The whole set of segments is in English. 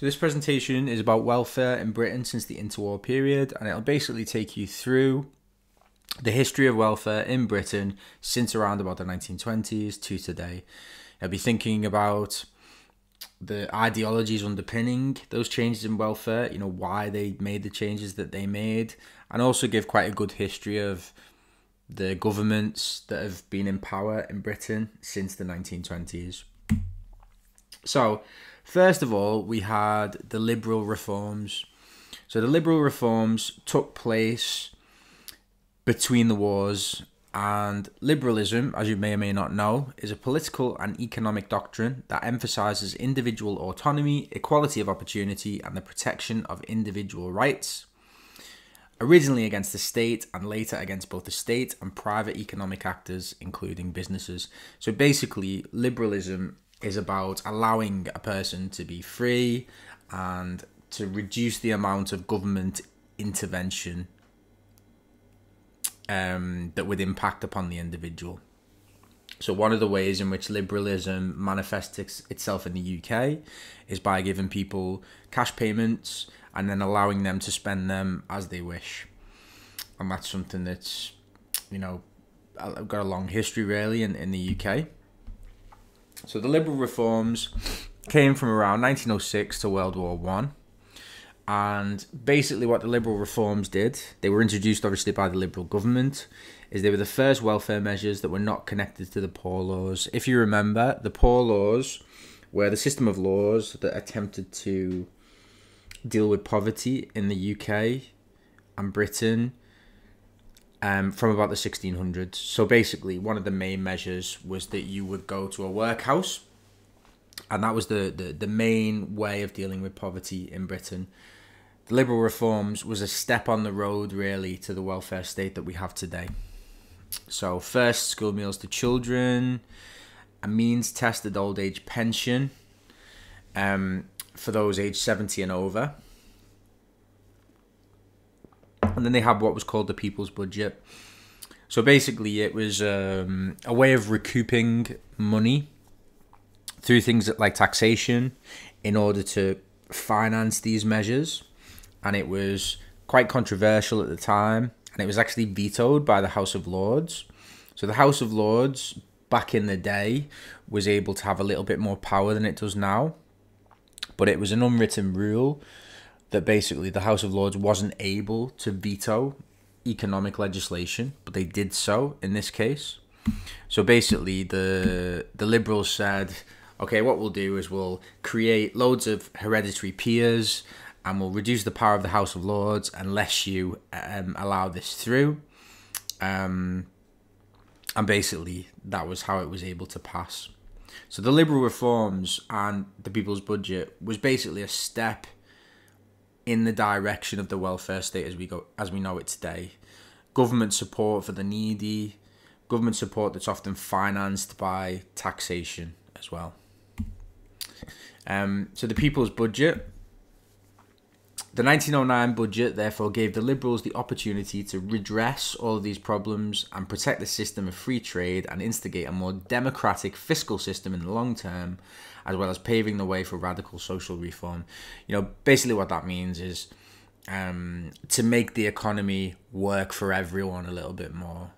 So this presentation is about welfare in Britain since the interwar period, and it'll basically take you through the history of welfare in Britain since around about the 1920s to today. I'll be thinking about the ideologies underpinning those changes in welfare, why they made the changes that they made, and also give quite a good history of the governments that have been in power in Britain since the 1920s. So, first of all, we had the liberal reforms. So the liberal reforms took place between the wars, and liberalism, as you may or may not know, is a political and economic doctrine that emphasizes individual autonomy, equality of opportunity, and the protection of individual rights. Originally against the state and later against both the state and private economic actors, including businesses. So basically, liberalism is about allowing a person to be free and to reduce the amount of government intervention that would impact upon the individual. So one of the ways in which liberalism manifests itself in the UK is by giving people cash payments and then allowing them to spend them as they wish. And that's something that's, I've got a long history really in the UK. So the liberal reforms came from around 1906 to World War One. And basically what the liberal reforms did, they were introduced obviously by the Liberal government, is they were the first welfare measures that were not connected to the Poor Laws. If you remember, the Poor Laws were the system of laws that attempted to deal with poverty in the UK and Britain from about the 1600s. So basically one of the main measures was that you would go to a workhouse, and that was the main way of dealing with poverty in Britain. The liberal reforms was a step on the road, really, to the welfare state that we have today. So first, school meals to children, a means-tested old age pension for those aged 70 and over. And then they had what was called the People's Budget. So basically, it was a way of recouping money through things like taxation in order to finance these measures. And it was quite controversial at the time, and it was actually vetoed by the House of Lords. So the House of Lords back in the day was able to have a little bit more power than it does now, but it was an unwritten rule that basically the House of Lords wasn't able to veto economic legislation, but they did so in this case. So basically the Liberals said, okay, what we'll do is we'll create loads of hereditary peers and we'll reduce the power of the House of Lords unless you allow this through. And basically, that was how it was able to pass. So the Liberal reforms and the People's Budget was basically a step in the direction of the welfare state as we know it today. Government support for the needy, government support that's often financed by taxation as well. So the People's Budget. The 1909 budget therefore gave the Liberals the opportunity to redress all of these problems and protect the system of free trade and instigate a more democratic fiscal system in the long term, as well as paving the way for radical social reform. Basically what that means is to make the economy work for everyone a little bit more.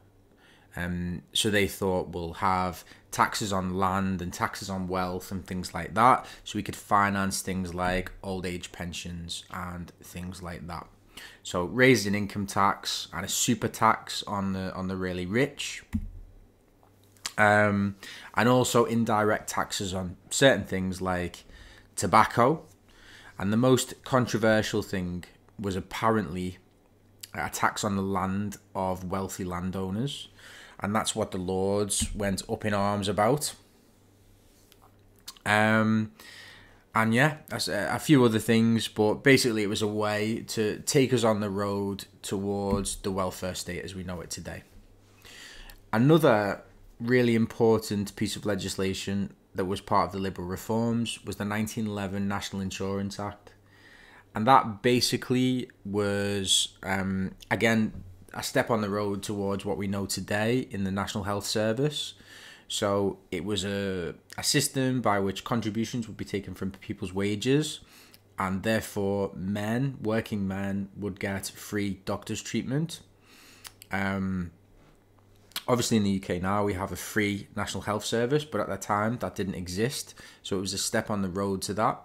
So they thought we'll have taxes on land and taxes on wealth and things like that, so we could finance things like old age pensions and things like that. So raised an income tax and a super tax on the really rich, and also indirect taxes on certain things like tobacco. And the most controversial thing was apparently a tax on the land of wealthy landowners. And that's what the Lords went up in arms about. And yeah, that's a few other things, but basically it was a way to take us on the road towards the welfare state as we know it today. Another really important piece of legislation that was part of the Liberal reforms was the 1911 National Insurance Act. And that basically was, again, a step on the road towards what we know today in the National Health Service. So it was a system by which contributions would be taken from people's wages and therefore working men, would get free doctor's treatment. Obviously in the UK now we have a free National Health Service, but at that time that didn't exist, so it was a step on the road to that.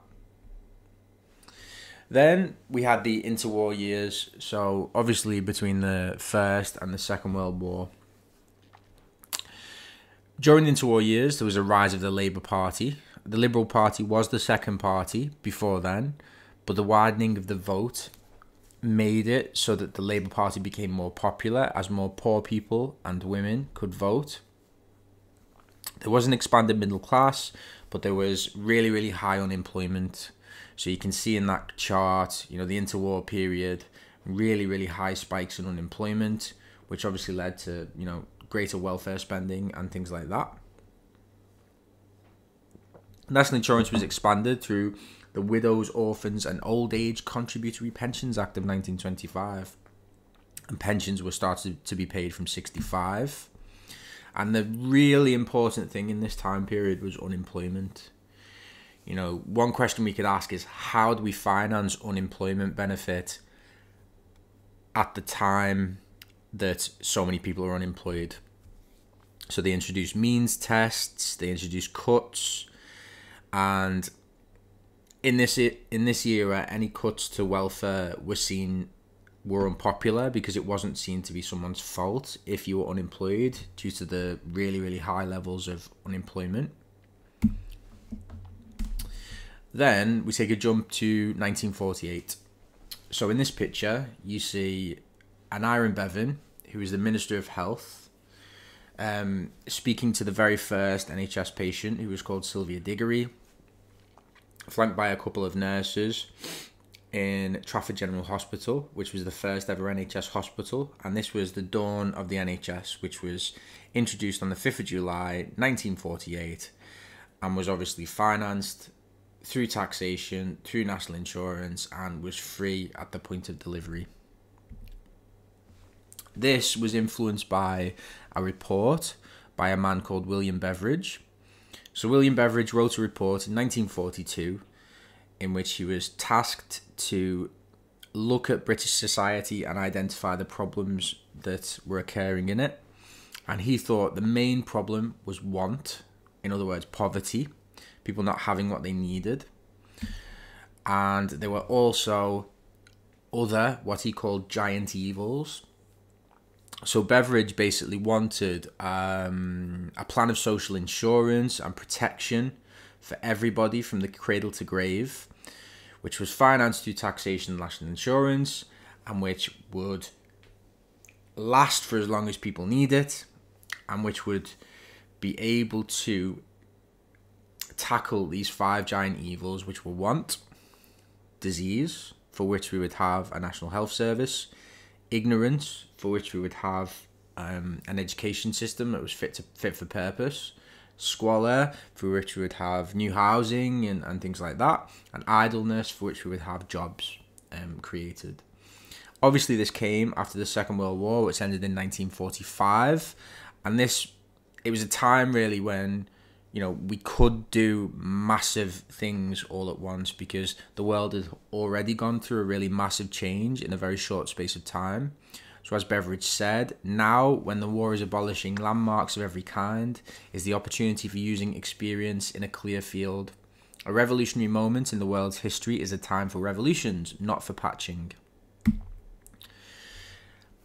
Then we had the interwar years, so obviously between the First and the Second World War. During the interwar years, there was a rise of the Labour Party. The Liberal Party was the second party before then, but the widening of the vote made it so that the Labour Party became more popular as more poor people and women could vote. There was an expanded middle class, but there was really, really high unemployment. So you can see in that chart, the interwar period, really, really high spikes in unemployment, which obviously led to, greater welfare spending and things like that. National insurance was expanded through the Widows, Orphans and Old Age Contributory Pensions Act of 1925. And pensions were started to be paid from 65. And the really important thing in this time period was unemployment. One question we could ask is, how do we finance unemployment benefit at the time that so many people are unemployed? So they introduced means tests, they introduced cuts, and in this era, any cuts to welfare were unpopular because it wasn't seen to be someone's fault if you were unemployed due to the really, really high levels of unemployment. Then we take a jump to 1948. So in this picture, you see Aneurin Bevan, who is the Minister of Health, speaking to the very first NHS patient, who was called Sylvia Diggory, flanked by a couple of nurses in Trafford General Hospital, which was the first ever NHS hospital. And this was the dawn of the NHS, which was introduced on the 5th of July, 1948, and was obviously financed through taxation, through national insurance, and was free at the point of delivery. This was influenced by a report by a man called William Beveridge. So William Beveridge wrote a report in 1942 in which he was tasked to look at British society and identify the problems that were occurring in it. And he thought the main problem was want, in other words, poverty, people not having what they needed. And there were also other, what he called giant evils. So Beveridge basically wanted a plan of social insurance and protection for everybody from the cradle to grave, which was financed through taxation and national insurance, and which would last for as long as people need it, and which would be able to tackle these 5 giant evils, which were want, disease, for which we would have a National Health Service, ignorance, for which we would have an education system that was fit for purpose, squalor, for which we would have new housing and things like that, and idleness, for which we would have jobs created. Obviously, this came after the Second World War, which ended in 1945, and it was a time really when we could do massive things all at once because the world had already gone through a really massive change in a very short space of time. So as Beveridge said, now when the war is abolishing landmarks of every kind is the opportunity for using experience in a clear field. A revolutionary moment in the world's history is a time for revolutions, not for patching.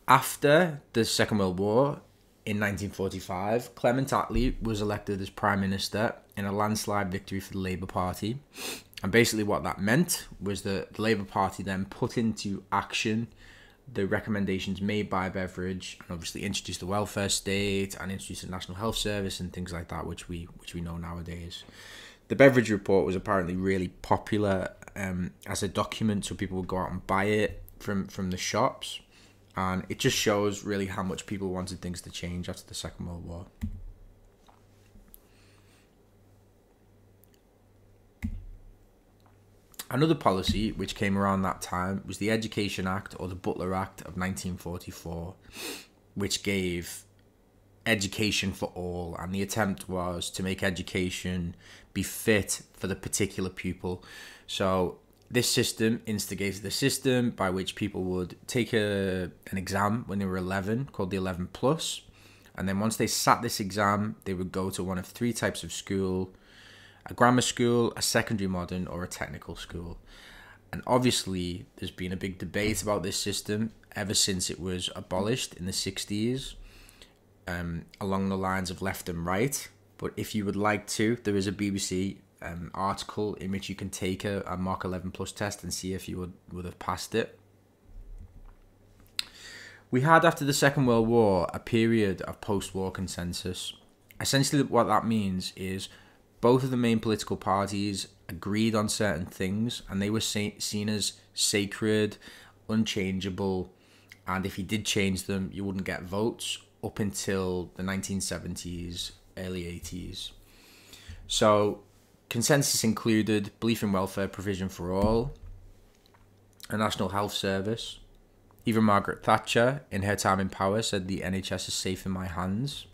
After the Second World War, in 1945, Clement Attlee was elected as Prime Minister in a landslide victory for the Labour Party. And basically what that meant was that the Labour Party then put into action the recommendations made by Beveridge, and obviously introduced the welfare state and introduced the National Health Service and things like that, which we know nowadays. The Beveridge report was apparently really popular as a document, so people would go out and buy it from the shops. And it just shows really how much people wanted things to change after the Second World War. Another policy which came around that time was the Education Act, or the Butler Act of 1944, which gave education for all, and the attempt was to make education be fit for the particular pupil. So This system instigated the system by which people would take an exam when they were 11 called the 11 plus. And then once they sat this exam, they would go to one of three types of school: a grammar school, a secondary modern, or a technical school. And obviously, there's been a big debate about this system ever since it was abolished in the 60s, along the lines of left and right. But if you would like to, there is a BBC article in which you can take a Mock 11 Plus test and see if you would have passed it. We had, after the Second World War, a period of post-war consensus. Essentially what that means is both of the main political parties agreed on certain things, and they were seen as sacred, unchangeable, and if you did change them, you wouldn't get votes up until the 1970s, early 80s. So consensus included belief in welfare provision for all, a national health service. Even Margaret Thatcher, in her time in power, said the NHS is safe in my hands.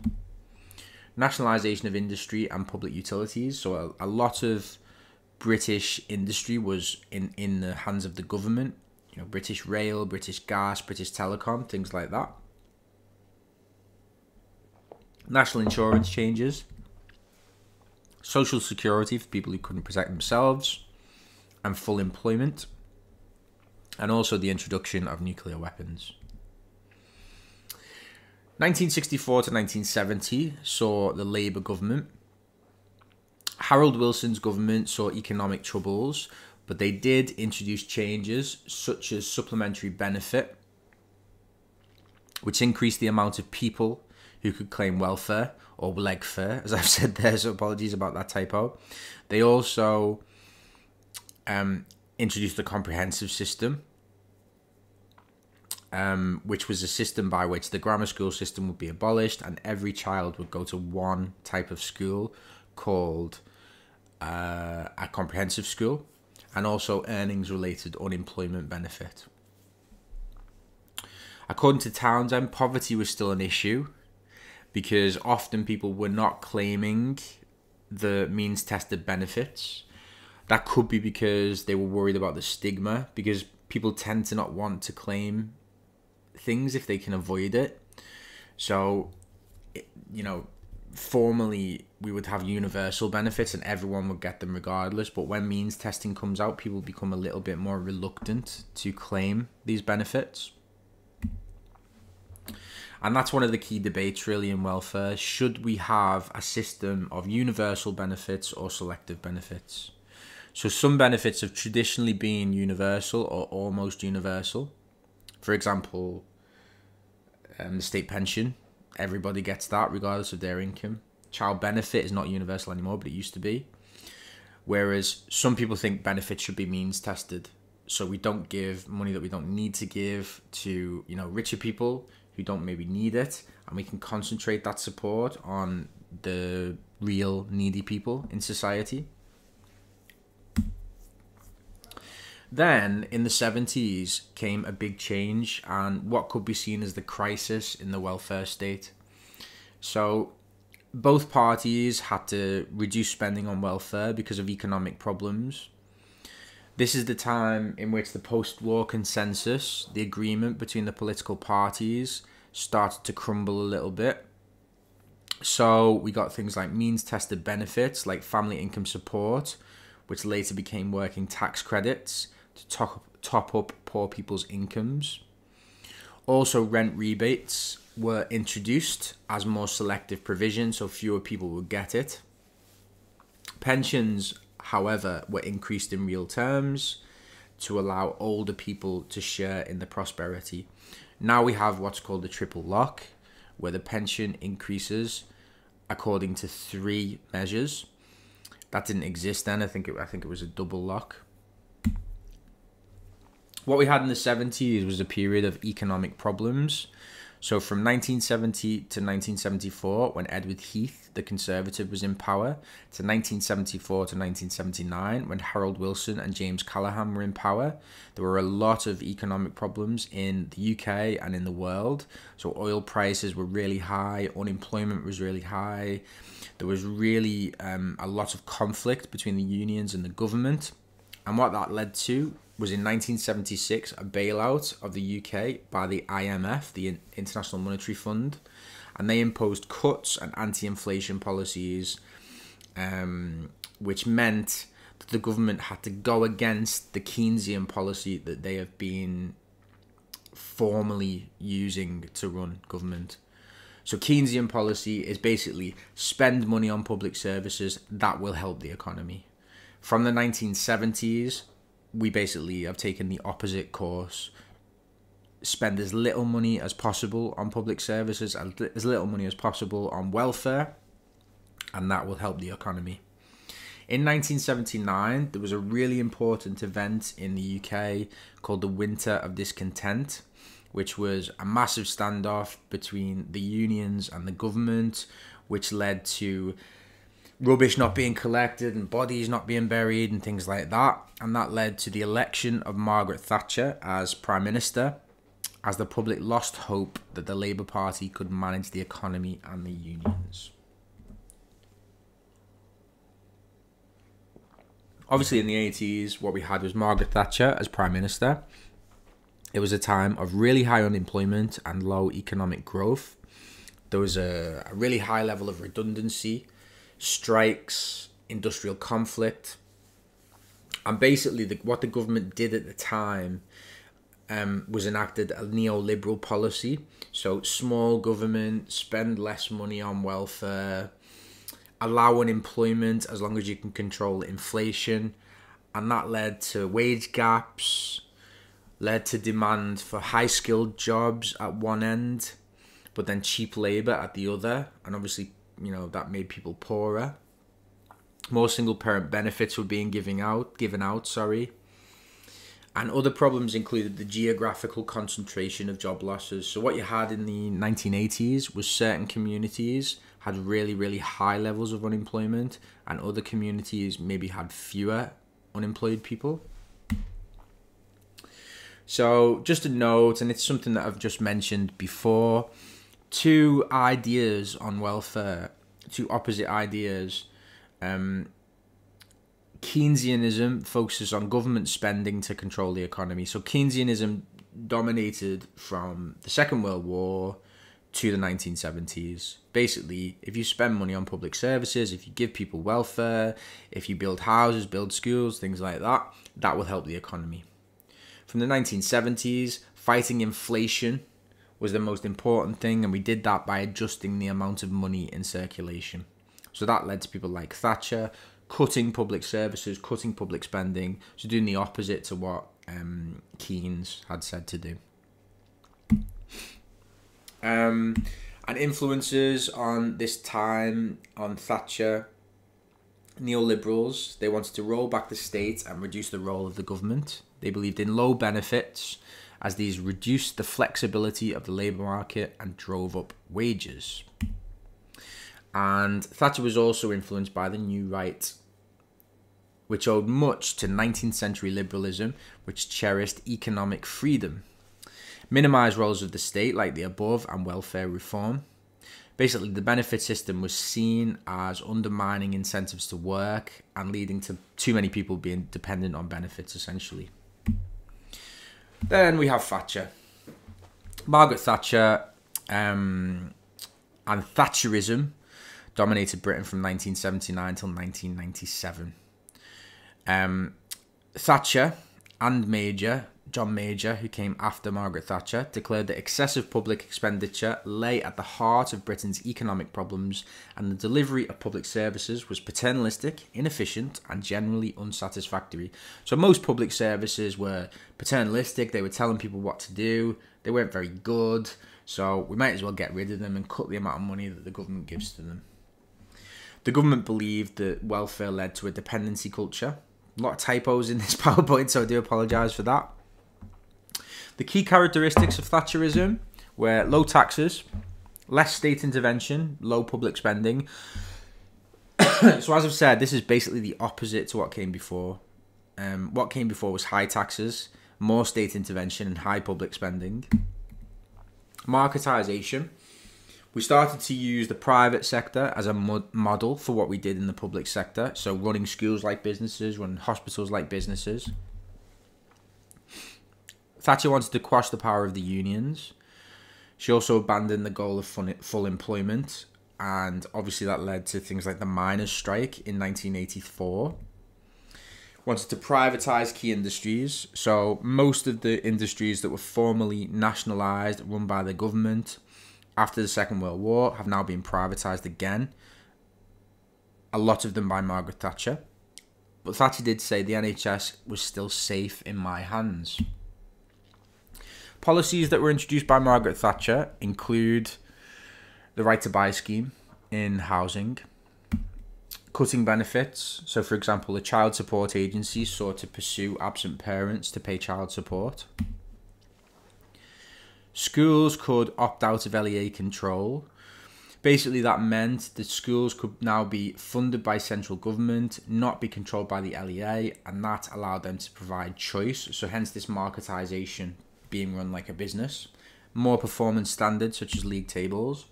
Nationalisation of industry and public utilities. So a lot of British industry was in the hands of the government. You know, British Rail, British Gas, British Telecom, things like that. National insurance changes. Social security for people who couldn't protect themselves, and full employment, and also the introduction of nuclear weapons. 1964 to 1970 saw the Labour government. Harold Wilson's government saw economic troubles, but they did introduce changes such as supplementary benefit, which increased the amount of people who could claim welfare, or legfare, as I've said there, so apologies about that typo. They also introduced the comprehensive system, which was a system by which the grammar school system would be abolished and every child would go to one type of school called a comprehensive school, and also earnings-related unemployment benefit. According to Townsend, poverty was still an issue, because often people were not claiming the means-tested benefits. That could be because they were worried about the stigma, because people tend to not want to claim things if they can avoid it. So, you know, formally we would have universal benefits and everyone would get them regardless. But when means testing comes out, people become a little bit more reluctant to claim these benefits. And that's one of the key debates really in welfare. Should we have a system of universal benefits or selective benefits? So some benefits have traditionally been universal or almost universal. For example, the state pension. Everybody gets that regardless of their income. Child benefit is not universal anymore, but it used to be. Whereas some people think benefits should be means tested. So we don't give money that we don't need to give to, you know, richer people who don't maybe need it, and we can concentrate that support on the real needy people in society. Then in the 70s came a big change and what could be seen as the crisis in the welfare state. So both parties had to reduce spending on welfare because of economic problems. This is the time in which the post-war consensus, the agreement between the political parties, started to crumble a little bit. So we got things like means-tested benefits, like family income support, which later became working tax credits to top up poor people's incomes. Also, rent rebates were introduced as more selective provision, so fewer people would get it. Pensions, however, were increased in real terms to allow older people to share in the prosperity. Now we have what's called the triple lock, where the pension increases according to three measures. That didn't exist then. I think it was a double lock. What we had in the 70s was a period of economic problems. So from 1970 to 1974, when Edward Heath, the Conservative, was in power, to 1974 to 1979, when Harold Wilson and James Callaghan were in power, there were a lot of economic problems in the UK and in the world. So oil prices were really high, unemployment was really high. There was really a lot of conflict between the unions and the government. And what that led to was in 1976 a bailout of the UK by the IMF, the International Monetary Fund, and they imposed cuts and anti-inflation policies, which meant that the government had to go against the Keynesian policy that they have been formally using to run government. So Keynesian policy is basically spend money on public services that will help the economy. From the 1970s, we basically have taken the opposite course. Spend as little money as possible on public services, as little money as possible on welfare, and that will help the economy. In 1979, there was a really important event in the UK called the Winter of Discontent, which was a massive standoff between the unions and the government, which led to rubbish not being collected and bodies not being buried and things like that. And that led to the election of Margaret Thatcher as Prime Minister, as the public lost hope that the Labour Party could manage the economy and the unions. Obviously in the 80s, what we had was Margaret Thatcher as Prime Minister. It was a time of really high unemployment and low economic growth. There was a really high level of redundancy, strikes, industrial conflict. And basically what the government did at the time was enacted a neoliberal policy. So small government, spend less money on welfare, allow unemployment as long as you can control inflation. And that led to wage gaps, led to demand for high-skilled jobs at one end, but then cheap labour at the other. And obviously, that made people poorer. More single-parent benefits were being given out. And other problems included the geographical concentration of job losses. So what you had in the 1980s was certain communities had really, really high levels of unemployment, and other communities maybe had fewer unemployed people. So just a note, and it's something that I've just mentioned before, two ideas on welfare, two opposite ideas. Keynesianism focuses on government spending to control the economy. So Keynesianism dominated from the Second World War to the 1970s. Basically, if you spend money on public services, if you give people welfare, if you build houses, build schools, things like that, that will help the economy. From the 1970s, fighting inflation was the most important thing, and we did that by adjusting the amount of money in circulation. So that led to people like Thatcher cutting public services, cutting public spending, so doing the opposite to what Keynes had said to do. And influences on this time on Thatcher, neoliberals, they wanted to roll back the state and reduce the role of the government. They believed in low benefits, as these reduced the flexibility of the labour market and drove up wages. And Thatcher was also influenced by the New Right, which owed much to 19th century liberalism, which cherished economic freedom, minimised roles of the state like the above, and welfare reform. Basically, the benefit system was seen as undermining incentives to work and leading to too many people being dependent on benefits, essentially. Then we have Thatcher. Margaret Thatcher and Thatcherism dominated Britain from 1979 till 1997. Thatcher and John Major, who came after Margaret Thatcher, declared that excessive public expenditure lay at the heart of Britain's economic problems, and the delivery of public services was paternalistic, inefficient, and generally unsatisfactory. So most public services were paternalistic, they were telling people what to do, they weren't very good, so we might as well get rid of them and cut the amount of money that the government gives to them. The government believed that welfare led to a dependency culture. A lot of typos in this PowerPoint, so I do apologise for that. The key characteristics of Thatcherism were low taxes, less state intervention, low public spending. So as I've said, this is basically the opposite to what came before. What came before was high taxes, more state intervention, and high public spending. Marketisation, We started to use the private sector as a model for what we did in the public sector. So running schools like businesses, running hospitals like businesses. Thatcher wanted to quash the power of the unions. She also abandoned the goal of full employment. And obviously that led to things like the miners' strike in 1984. Wanted to privatise key industries. So most of the industries that were formerly nationalised, run by the government after the Second World War, have now been privatised again. A lot of them by Margaret Thatcher. But Thatcher did say the NHS was still safe in my hands. Policies that were introduced by Margaret Thatcher include the right to buy scheme in housing, cutting benefits. So, for example, the child support agency sought to pursue absent parents to pay child support. Schools could opt out of LEA control. Basically, that meant that schools could now be funded by central government, not be controlled by the LEA, and that allowed them to provide choice. So hence this marketisation, being run like a business. More performance standards such as league tables.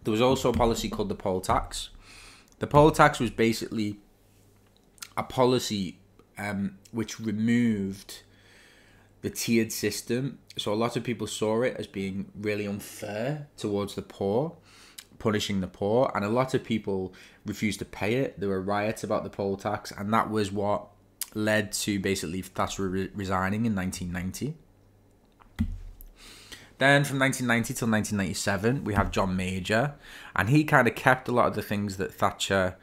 There was also a policy called the poll tax. The poll tax was basically a policy which removed the tiered system. So a lot of people saw it as being really unfair towards the poor, punishing the poor, and a lot of people refused to pay it. There were riots about the poll tax, and that was what led to basically Thatcher resigning in 1990. Then from 1990 till 1997, we have John Major, and he kind of kept a lot of the things that Thatcher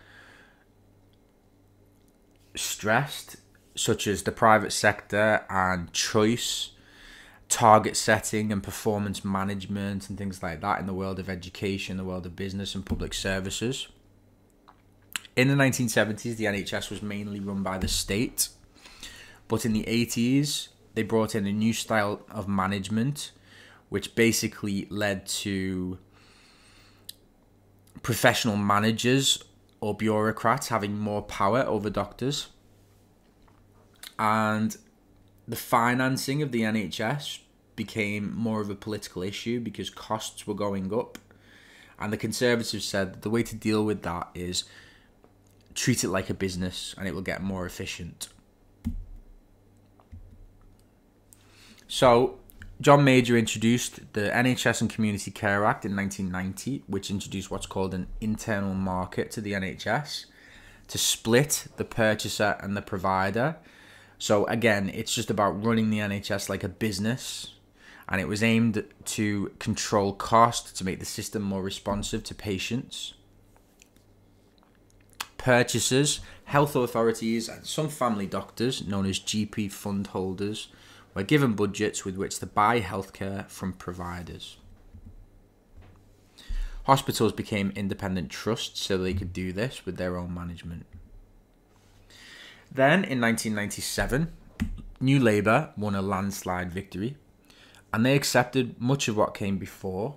stressed, such as the private sector and choice, target setting and performance management and things like that in the world of education, the world of business and public services. In the 1970s, the NHS was mainly run by the state, but in the 80s, they brought in a new style of management, which basically led to professional managers or bureaucrats having more power over doctors. And the financing of the NHS became more of a political issue because costs were going up. And the Conservatives said that the way to deal with that is treat it like a business and it will get more efficient. So John Major introduced the NHS and Community Care Act in 1990, which introduced what's called an internal market to the NHS to split the purchaser and the provider. So again, it's just about running the NHS like a business, and it was aimed to control cost, to make the system more responsive to patients. Purchasers, health authorities, and some family doctors, known as GP fund holders, were given budgets with which to buy healthcare from providers. Hospitals became independent trusts so they could do this with their own management. Then, in 1997, New Labour won a landslide victory, and they accepted much of what came before,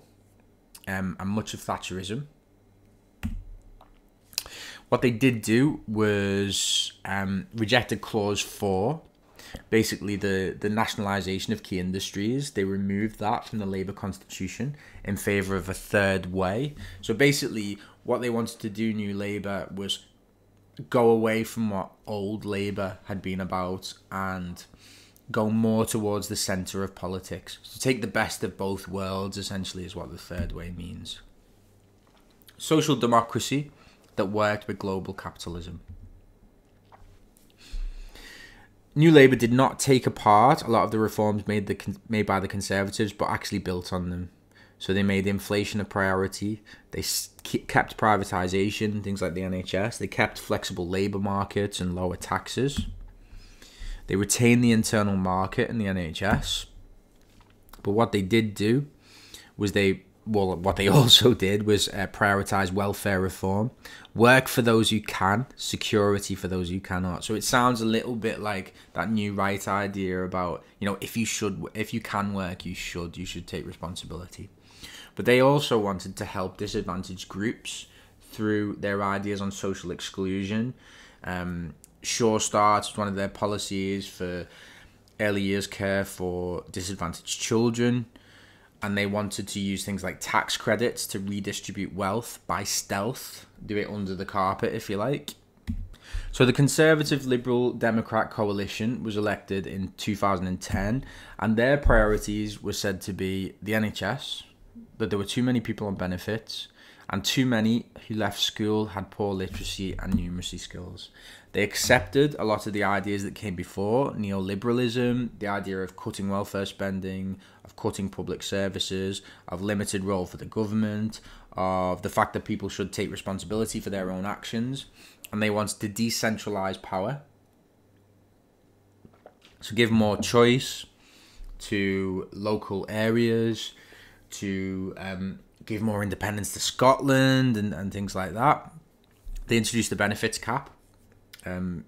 and much of Thatcherism. What they did do was rejected Clause 4, basically the nationalisation of key industries. They removed that from the Labour constitution in favour of a third way. So basically, what they wanted to do, New Labour, was go away from what old Labour had been about and go more towards the centre of politics. So take the best of both worlds, essentially, is what the third way means. Social democracy that worked with global capitalism. New Labour did not take apart a lot of the reforms made by the Conservatives, but actually built on them. So they made inflation a priority. They kept privatisation, things like the NHS. They kept flexible labour markets and lower taxes. They retained the internal market in the NHS. But what they did do was what they also did was prioritise welfare reform, work for those who can, security for those who cannot. So it sounds a little bit like that new right idea about, if you can work, you should take responsibility. But they also wanted to help disadvantaged groups through their ideas on social exclusion. Sure Start was one of their policies for early years care for disadvantaged children. and they wanted to use things like tax credits to redistribute wealth by stealth, do it under the carpet, if you like. So the Conservative Liberal Democrat coalition was elected in 2010, and their priorities were said to be the NHS, that there were too many people on benefits, and too many who left school had poor literacy and numeracy skills. They accepted a lot of the ideas that came before, neoliberalism, the idea of cutting welfare spending, of cutting public services, of limited role for the government, of the fact that people should take responsibility for their own actions, and they wanted to decentralize power. So give more choice to local areas, to give more independence to Scotland and things like that. They introduced the benefits cap.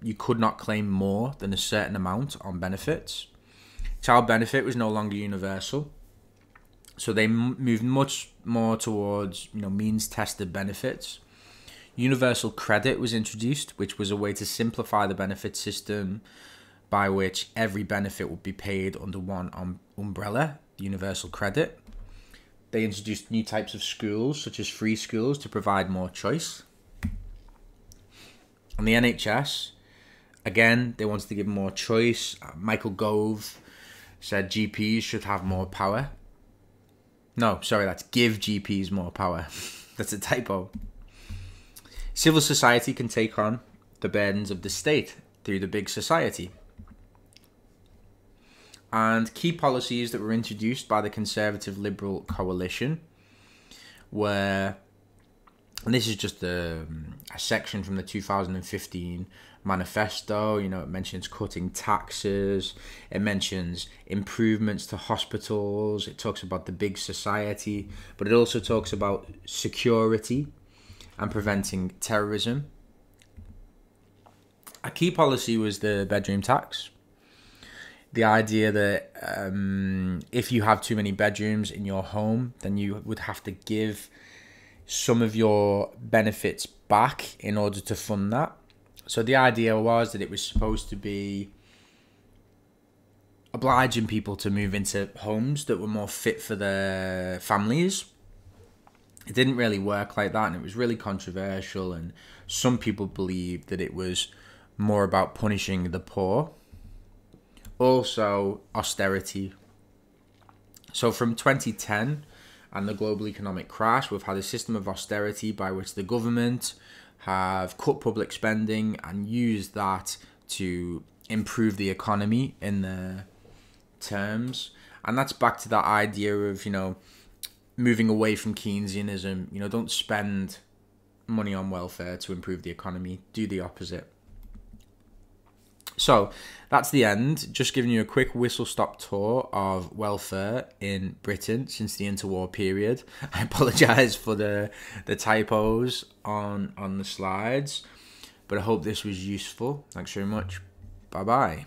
You could not claim more than a certain amount on benefits. Child benefit was no longer universal. So they moved much more towards, means-tested benefits. Universal credit was introduced, which was a way to simplify the benefit system by which every benefit would be paid under one umbrella, universal credit. They introduced new types of schools, such as free schools, to provide more choice. On the NHS, again, they wanted to give more choice. Michael Gove said GPs should have more power. No, sorry, that's give GPs more power. That's a typo. Civil society can take on the burdens of the state through the big society. And key policies that were introduced by the Conservative Liberal coalition were, and this is just a section from the 2015 manifesto, it mentions cutting taxes, it mentions improvements to hospitals, it talks about the big society, but it also talks about security and preventing terrorism. A key policy was the bedroom tax. The idea that if you have too many bedrooms in your home, then you would have to give some of your benefits back in order to fund that. So the idea was that it was supposed to be obliging people to move into homes that were more fit for their families. It didn't really work like that, and it was really controversial, and some people believed that it was more about punishing the poor. Also, austerity. So from 2010 and the global economic crash, we've had a system of austerity by which the government have cut public spending and used that to improve the economy in their terms. And that's back to that idea of, moving away from Keynesianism. Don't spend money on welfare to improve the economy. Do the opposite. So that's the end. Just giving you a quick whistle-stop tour of welfare in Britain since the interwar period. I apologise for the typos on the slides, but I hope this was useful. Thanks very much. Bye-bye.